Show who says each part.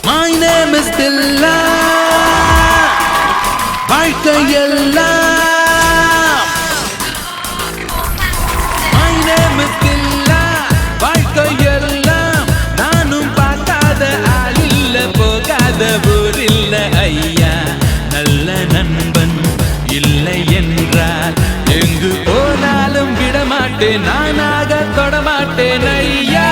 Speaker 1: My name is Dilla. வாழ்க்கையெல்லாம் My name is Dilla. வாழ்க்கையெல்லாம் நானும் பார்க்காத ஆளில்ல போகாத ஊரில்ல ஐயா நல்ல நண்பன் இல்லை என்றால் எங்கு போனாலும் விடமாட்டேன் நானாக தொடமாட்டேன் ஐயா